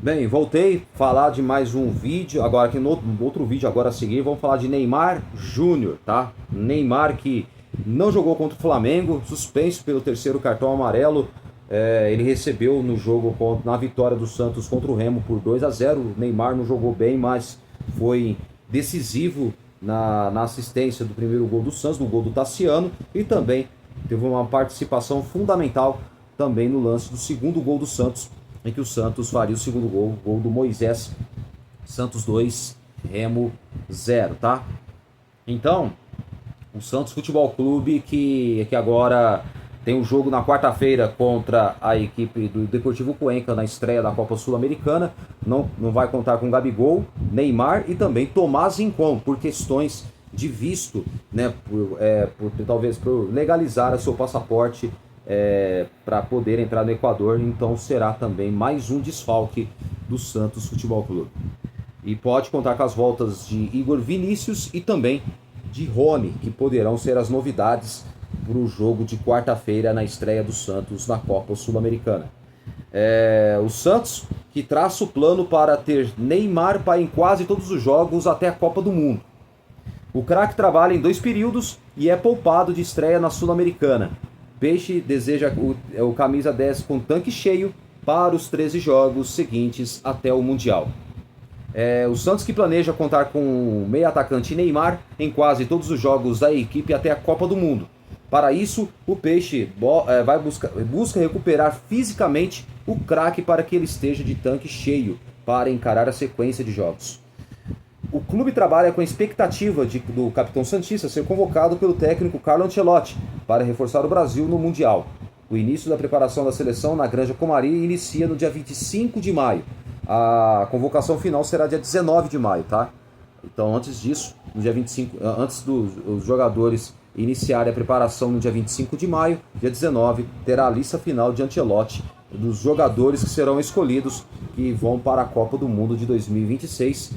Bem, voltei a falar de mais um vídeo, agora aqui no outro vídeo agora a seguir, vamos falar de Neymar Júnior, tá? Neymar que não jogou contra o Flamengo, suspenso pelo terceiro cartão amarelo. Ele recebeu no jogo na vitória do Santos contra o Remo por 2-0. O Neymar não jogou bem, mas foi decisivo na assistência do primeiro gol do Santos, no gol do Tassiano, e também teve uma participação fundamental também no lance do segundo gol do Santos, em que o Santos faria o segundo gol, gol do Moisés. Santos 2, Remo 0, tá? Então, o Santos Futebol Clube que agora tem um jogo na quarta-feira contra a equipe do Deportivo Cuenca na estreia da Copa Sul-Americana. Não vai contar com Gabigol, Neymar e também Tomás Rincon, por questões de visto, né? Talvez por legalizar o seu passaporte para poder entrar no Equador. Então será também mais um desfalque do Santos Futebol Clube. E pode contar com as voltas de Igor Vinícius e também de Rony, que poderão ser as novidades para o jogo de quarta-feira na estreia do Santos na Copa Sul-Americana. O Santos que traça o plano para ter Neymar em quase todos os jogos até a Copa do Mundo. O craque trabalha em 2 períodos e é poupado de estreia na Sul-Americana. Peixe deseja o camisa 10 com tanque cheio para os 13 jogos seguintes até o Mundial. O Santos que planeja contar com o meio-atacante Neymar em quase todos os jogos da equipe até a Copa do Mundo. Para isso, o Peixe busca recuperar fisicamente o craque para que ele esteja de tanque cheio para encarar a sequência de jogos. O clube trabalha com a expectativa do capitão santista ser convocado pelo técnico Carlo Ancelotti para reforçar o Brasil no Mundial. O início da preparação da seleção na Granja Comari inicia no dia 25 de maio. A convocação final será dia 19 de maio, tá? Então, antes disso, no dia 25, antes dos jogadores iniciarem a preparação no dia 25 de maio, dia 19, terá a lista final de Ancelotti dos jogadores que serão escolhidos que vão para a Copa do Mundo de 2026.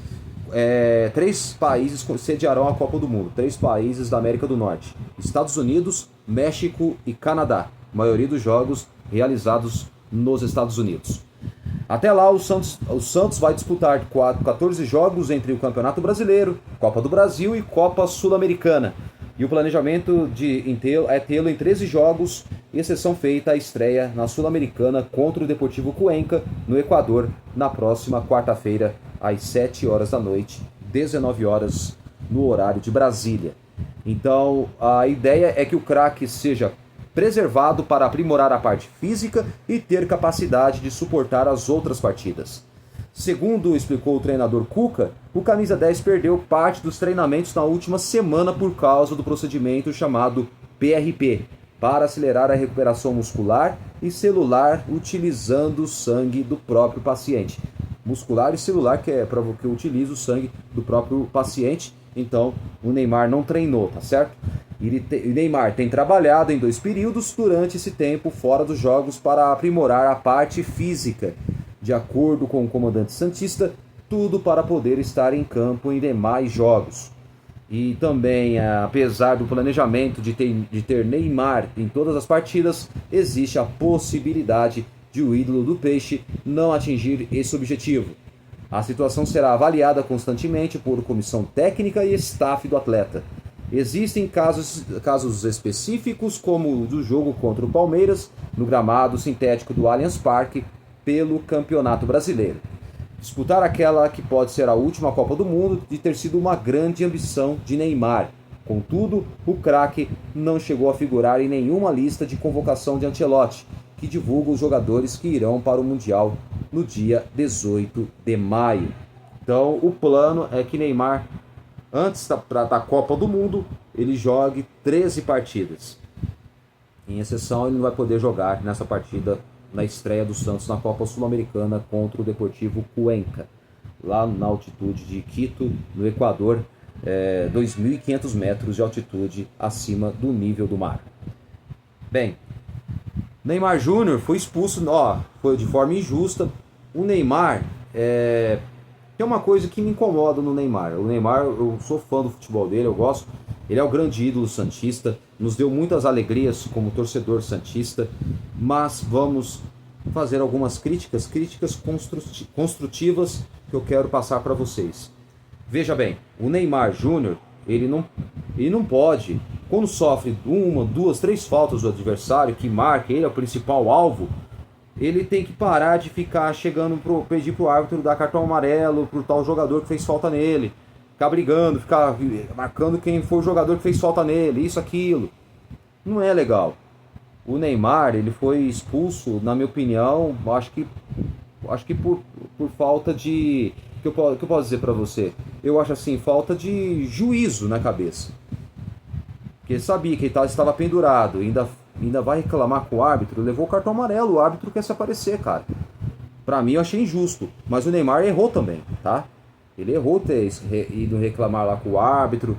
3 países sediarão a Copa do Mundo, 3 países da América do Norte: Estados Unidos, México e Canadá. A maioria dos jogos realizados nos Estados Unidos. Até lá, o Santos vai disputar 14 jogos entre o Campeonato Brasileiro, Copa do Brasil e Copa Sul-Americana. E o planejamento é tê-lo em 13 jogos, exceção feita a estreia na Sul-Americana contra o Deportivo Cuenca, no Equador, na próxima quarta-feira, às 7 horas da noite, 19 horas no horário de Brasília. Então, a ideia é que o craque seja preservado para aprimorar a parte física e ter capacidade de suportar as outras partidas. Segundo explicou o treinador Cuca, o camisa 10 perdeu parte dos treinamentos na última semana por causa do procedimento chamado PRP, para acelerar a recuperação muscular e celular utilizando o sangue do próprio paciente. Muscular e celular, que utiliza o sangue do próprio paciente. Então, o Neymar não treinou, tá certo? O Neymar tem trabalhado em 2 períodos durante esse tempo fora dos jogos para aprimorar a parte física. De acordo com o comandante santista, tudo para poder estar em campo em demais jogos. E também, apesar do planejamento de ter Neymar em todas as partidas, existe a possibilidade de o ídolo do Peixe não atingir esse objetivo. A situação será avaliada constantemente por comissão técnica e staff do atleta. Existem casos específicos, como o do jogo contra o Palmeiras, no gramado sintético do Allianz Parque, pelo Campeonato Brasileiro. Disputar aquela que pode ser a última Copa do Mundo de ter sido uma grande ambição de Neymar. Contudo, o craque não chegou a figurar em nenhuma lista de convocação de Ancelotti, que divulga os jogadores que irão para o Mundial no dia 18 de maio. Então, o plano é que Neymar, antes da Copa do Mundo, ele jogue 13 partidas. Em exceção, ele não vai poder jogar nessa partida na estreia do Santos na Copa Sul-Americana contra o Deportivo Cuenca, lá na altitude de Quito, no Equador, 2.500 metros de altitude acima do nível do mar. Bem, Neymar Júnior foi expulso, foi de forma injusta. O Neymar, tem uma coisa que me incomoda no Neymar. O Neymar, eu sou fã do futebol dele, eu gosto. Ele é o grande ídolo santista, nos deu muitas alegrias como torcedor santista, mas vamos fazer algumas críticas construtivas que eu quero passar para vocês. Veja bem, o Neymar Júnior, ele não pode, quando sofre uma, duas, três faltas do adversário, que marca, ele é o principal alvo, ele tem que parar de ficar chegando pedir pro árbitro dar cartão amarelo pro tal jogador que fez falta nele, ficar brigando, ficar marcando quem foi o jogador que fez falta nele, isso, aquilo. Não é legal. O Neymar, ele foi expulso, na minha opinião, acho que por falta de... O que eu posso dizer pra você? Eu acho assim, falta de juízo na cabeça. Porque ele sabia que ele estava pendurado, ainda vai reclamar com o árbitro, levou o cartão amarelo, o árbitro quer se aparecer, cara. Pra mim eu achei injusto, mas o Neymar errou também, tá? Ele errou ter ido reclamar lá com o árbitro,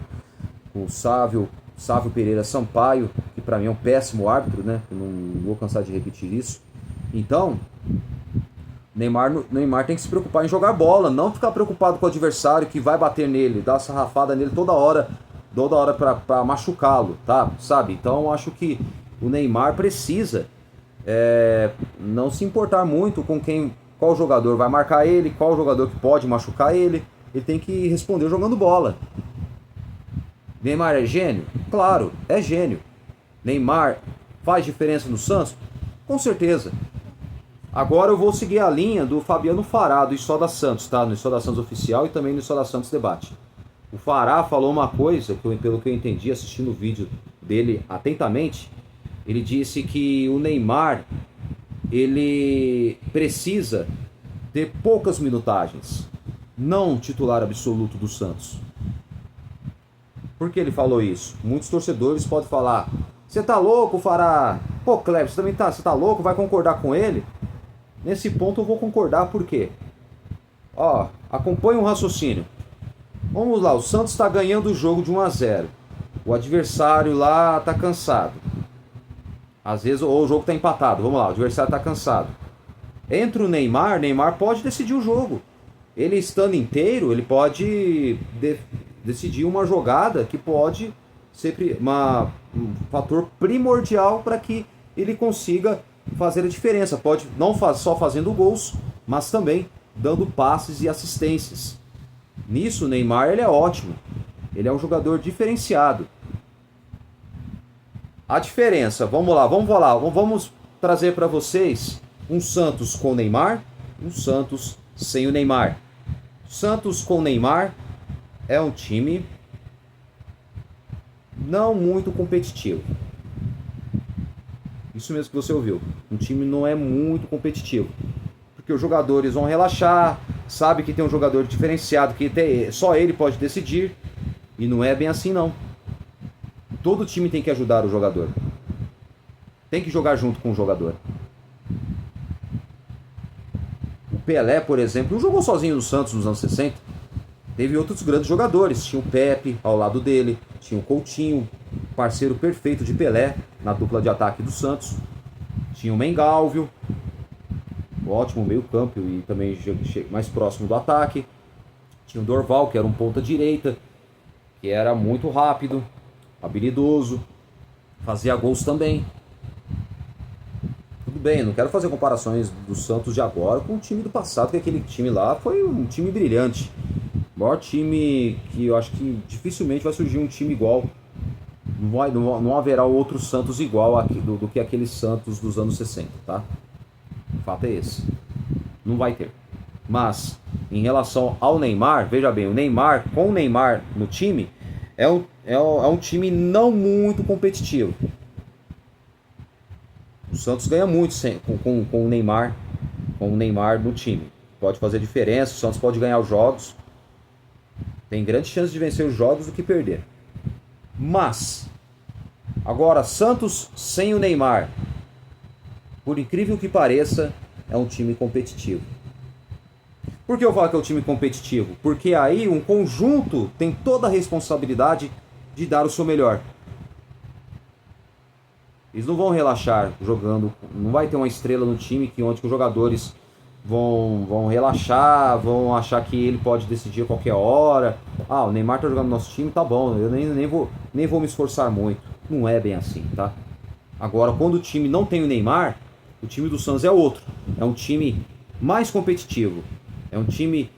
com o Sávio Pereira Sampaio, que pra mim é um péssimo árbitro, né? Eu não vou cansar de repetir isso. Então, Neymar tem que se preocupar em jogar bola, não ficar preocupado com o adversário que vai bater nele, dar sarrafada nele toda hora pra machucá-lo, tá? Sabe? Então eu acho que o Neymar precisa não se importar muito com qual jogador vai marcar ele, qual jogador que pode machucar ele. Ele tem que responder jogando bola. Neymar é gênio? Claro, é gênio. Neymar faz diferença no Santos? Com certeza. Agora eu vou seguir a linha do Fabiano Fará, do Soda Santos, tá? No Soda Santos Oficial e também no Soda Santos Debate. O Fará falou uma coisa, pelo que eu entendi assistindo o vídeo dele atentamente, ele disse que o Neymar, ele precisa ter poucas minutagens, não titular absoluto do Santos. Por que ele falou isso? Muitos torcedores podem falar, você tá louco, Fará? Pô, Cleber, você tá louco? Vai concordar com ele? Nesse ponto eu vou concordar, por quê? Ó, acompanha um raciocínio. Vamos lá, o Santos está ganhando o jogo de 1-0. O adversário lá está cansado. Às vezes, ou o jogo está empatado. Vamos lá, o adversário está cansado. Entra o Neymar pode decidir o jogo. Ele estando inteiro, ele pode decidir uma jogada que pode ser um fator primordial para que ele consiga fazer a diferença. Pode não só fazendo gols, mas também dando passes e assistências. Nisso o Neymar ele é ótimo. Ele é um jogador diferenciado. A diferença, vamos trazer para vocês um Santos com o Neymar, um Santos sem o Neymar. Santos com o Neymar é um time não muito competitivo. Isso mesmo que você ouviu. Um time não é muito competitivo. Porque os jogadores vão relaxar, sabe que tem um jogador diferenciado, que só ele pode decidir. E não é bem assim não. Todo time tem que ajudar o jogador. Tem que jogar junto com o jogador. O Pelé, por exemplo, não jogou sozinho no Santos nos anos 60. Teve outros grandes jogadores. Tinha o Pepe ao lado dele. Tinha o Coutinho, parceiro perfeito de Pelé na dupla de ataque do Santos. Tinha o Mengalvio, ótimo meio campo e também mais próximo do ataque. Tinha o Dorval, que era um ponta direita, que era muito rápido, habilidoso, fazia gols também. Tudo bem, não quero fazer comparações do Santos de agora com o time do passado, que aquele time lá foi um time brilhante. O maior time que eu acho que dificilmente vai surgir um time igual. Não haverá outro Santos igual do que aquele Santos dos anos 60, tá? O fato é esse. Não vai ter. Mas, em relação ao Neymar, veja bem, com o Neymar no time, é um time não muito competitivo. O Santos ganha muito com o Neymar no time. Pode fazer diferença, o Santos pode ganhar os jogos. Tem grande chance de vencer os jogos do que perder. Mas, agora, Santos sem o Neymar, por incrível que pareça, é um time competitivo. Por que eu falo que é um time competitivo? Porque aí um conjunto tem toda a responsabilidade de dar o seu melhor. Eles não vão relaxar jogando, não vai ter uma estrela no time onde os jogadores vão relaxar, vão achar que ele pode decidir a qualquer hora. Ah, o Neymar tá jogando no nosso time, tá bom, eu nem vou me esforçar muito. Não é bem assim, tá? Agora, quando o time não tem o Neymar, O time do Santos é outro. É um time mais competitivo. É um time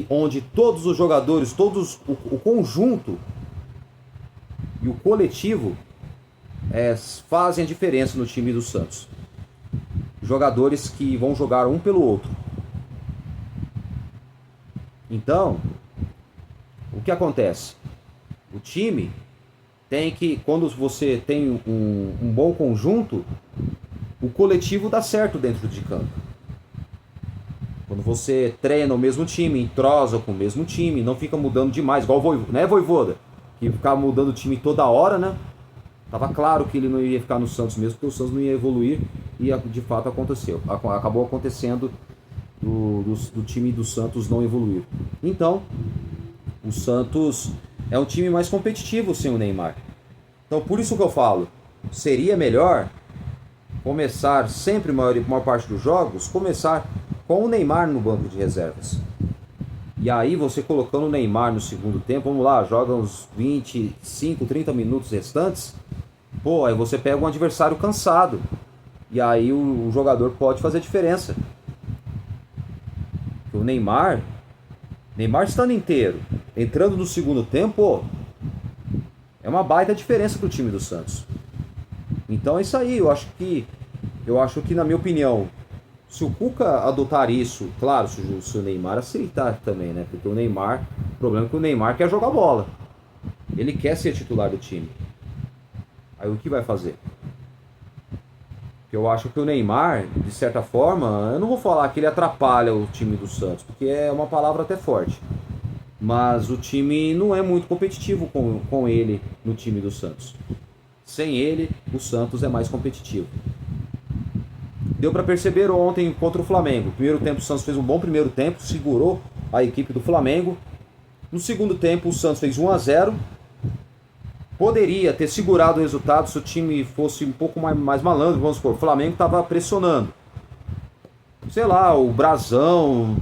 onde todos os jogadores, o conjunto e o coletivo fazem a diferença no time do Santos. Jogadores que vão jogar um pelo outro. Então, o que acontece? O time tem que, quando você tem um bom conjunto, o coletivo dá certo dentro de campo. Quando você treina o mesmo time, entrosa com o mesmo time, não fica mudando demais, igual o Vojvoda, que ficava mudando o time toda hora, né? Tava claro que ele não ia ficar no Santos mesmo, porque o Santos não ia evoluir, e de fato aconteceu. Acabou acontecendo do time do Santos não evoluir. Então, o Santos é um time mais competitivo sem o Neymar. Então, por isso que eu falo, seria melhor começar sempre, a maior parte dos jogos, começar com o Neymar no banco de reservas. E aí você colocando o Neymar no segundo tempo, vamos lá, joga uns 25, 30 minutos restantes, aí você pega um adversário cansado. E aí o jogador pode fazer diferença. O Neymar estando inteiro, entrando no segundo tempo, é uma baita diferença pro time do Santos. Então é isso aí, eu acho que na minha opinião, se o Cuca adotar isso, claro, se o Neymar aceitar também, né? Porque o problema é que o Neymar quer jogar bola. Ele quer ser titular do time. Aí o que vai fazer? Eu acho que o Neymar, de certa forma, eu não vou falar que ele atrapalha o time do Santos, porque é uma palavra até forte. Mas o time não é muito competitivo com ele no time do Santos. Sem ele, o Santos é mais competitivo. Deu para perceber ontem contra o Flamengo. No primeiro tempo o Santos fez um bom primeiro tempo, segurou a equipe do Flamengo. No segundo tempo o Santos fez 1-0. Poderia ter segurado o resultado se o time fosse um pouco mais malandro, vamos supor. O Flamengo estava pressionando. Sei lá, o brasão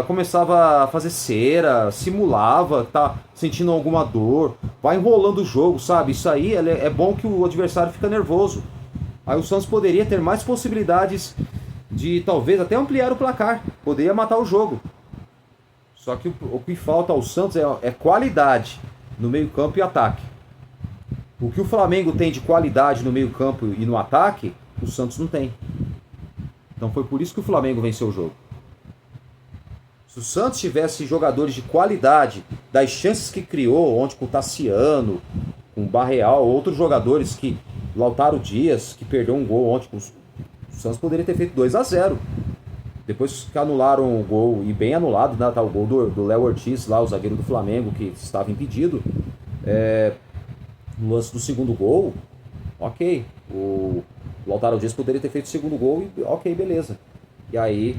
começava a fazer cera, simulava, tá sentindo alguma dor, vai enrolando o jogo, sabe? Isso aí é bom que o adversário fica nervoso. Aí o Santos poderia ter mais possibilidades de talvez até ampliar o placar, poderia matar o jogo. Só que o que falta ao Santos é qualidade no meio-campo e ataque. O que o Flamengo tem de qualidade no meio-campo e no ataque, o Santos não tem. Então foi por isso que o Flamengo venceu o jogo. Se o Santos tivesse jogadores de qualidade, das chances que criou ontem com o Tassiano, com o Barreal, outros jogadores que... Lautaro Dias, que perdeu um gol ontem, o Santos poderia ter feito 2-0. Depois que anularam o gol, e bem anulado, né, tá, o gol do Léo Ortiz, lá, o zagueiro do Flamengo, que estava impedido. No lance do segundo gol, ok, o Lautaro Dias poderia ter feito o segundo gol e ok, beleza. E aí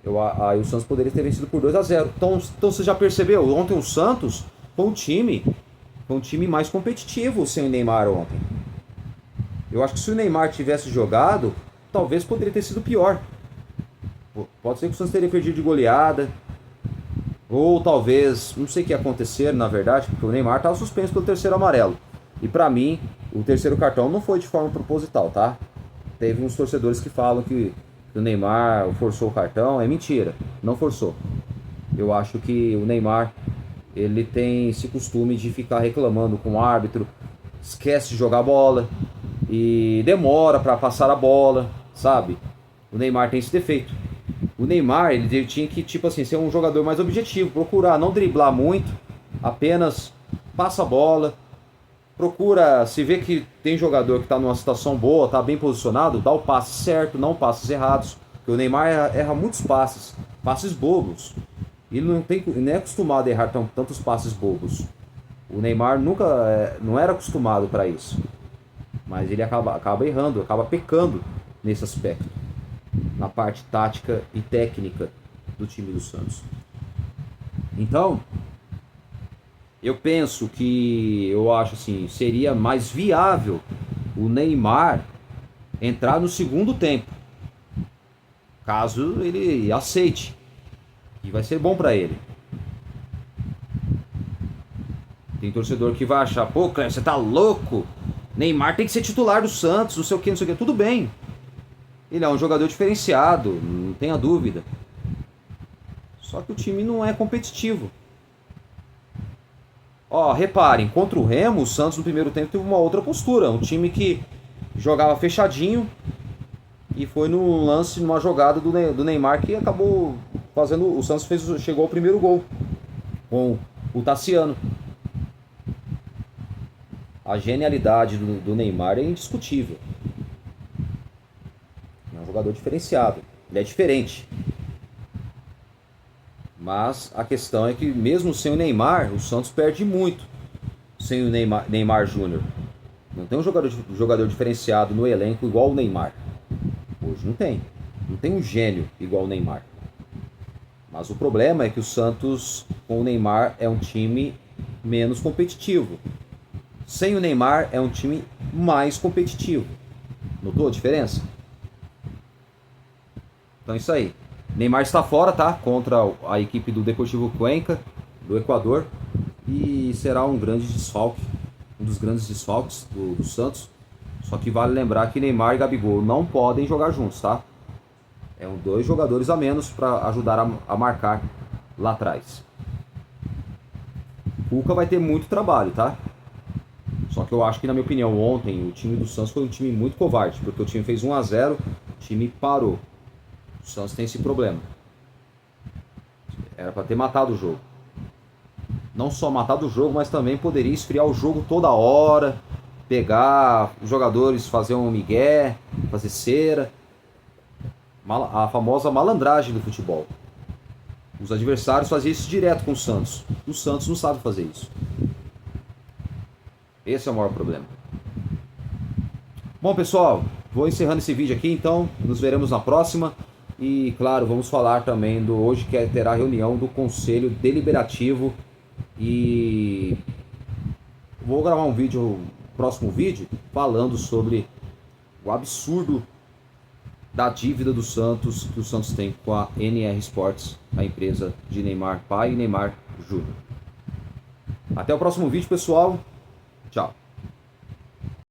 o Santos poderia ter vencido por 2-0. Então você já percebeu, ontem o Santos foi um time mais competitivo sem o Neymar ontem. Eu acho que se o Neymar tivesse jogado, talvez poderia ter sido pior. Pode ser que o Santos teria perdido de goleada. Ou talvez, não sei o que ia acontecer, na verdade, porque o Neymar estava suspenso pelo terceiro amarelo. E pra mim, o terceiro cartão não foi de forma proposital, tá? Teve uns torcedores que falam que o Neymar forçou o cartão. É mentira, não forçou. Eu acho que o Neymar, ele tem esse costume de ficar reclamando com o árbitro, esquece de jogar bola e demora para passar a bola, sabe? O Neymar tem esse defeito. O Neymar, ele tinha que, tipo assim, ser um jogador mais objetivo, procurar não driblar muito, apenas passa a bola, procura, se vê que tem jogador que está numa situação boa, está bem posicionado, dá o passe certo, não passes errados, porque o Neymar erra muitos passes bobos. Ele não é acostumado a errar tantos passes bobos. O Neymar não era acostumado para isso. Mas ele acaba errando, acaba pecando nesse aspecto, na parte tática e técnica do time do Santos. Então, eu acho assim, seria mais viável o Neymar entrar no segundo tempo, caso ele aceite, e vai ser bom para ele. Tem torcedor que vai achar, pô, Cléber, você tá louco? Neymar tem que ser titular do Santos, não sei o que. Tudo bem. Ele é um jogador diferenciado, não tenha dúvida. Só que o time não é competitivo. Ó, reparem, contra o Remo, o Santos no primeiro tempo teve uma outra postura. Um time que jogava fechadinho e foi num lance, numa jogada do Neymar que acabou fazendo. O Santos chegou ao primeiro gol com o Tassiano. A genialidade do Neymar é indiscutível. É um jogador diferenciado. Ele é diferente. Mas a questão é que mesmo sem o Neymar, o Santos perde muito sem o Neymar Júnior. Não tem um jogador diferenciado no elenco igual o Neymar. Hoje não tem. Não tem um gênio igual o Neymar. Mas o problema é que o Santos, com o Neymar, é um time menos competitivo. Sem o Neymar, é um time mais competitivo. Notou a diferença? Então é isso aí. Neymar está fora, tá? Contra a equipe do Deportivo Cuenca, do Equador. E será um grande desfalque. Um dos grandes desfalques do Santos. Só que vale lembrar que Neymar e Gabigol não podem jogar juntos, tá? É um 2 jogadores a menos para ajudar a marcar lá atrás. Cuca vai ter muito trabalho, tá? Só que eu acho que, na minha opinião, ontem o time do Santos foi um time muito covarde, porque o time fez 1-0, o time parou. O Santos tem esse problema. Era para ter matado o jogo. Não só matado o jogo, mas também poderia esfriar o jogo toda hora, pegar os jogadores, fazer um migué, fazer cera. A famosa malandragem do futebol. Os adversários faziam isso direto com o Santos. O Santos não sabe fazer isso. Esse é o maior problema. Bom, pessoal, vou encerrando esse vídeo aqui, então nos veremos na próxima. E, claro, vamos falar também do hoje que terá a reunião do Conselho Deliberativo. E vou gravar um vídeo, próximo vídeo, falando sobre o absurdo da dívida do Santos, que o Santos tem com a NR Sports, a empresa de Neymar pai e Neymar Júnior. Até o próximo vídeo, pessoal. Tchau.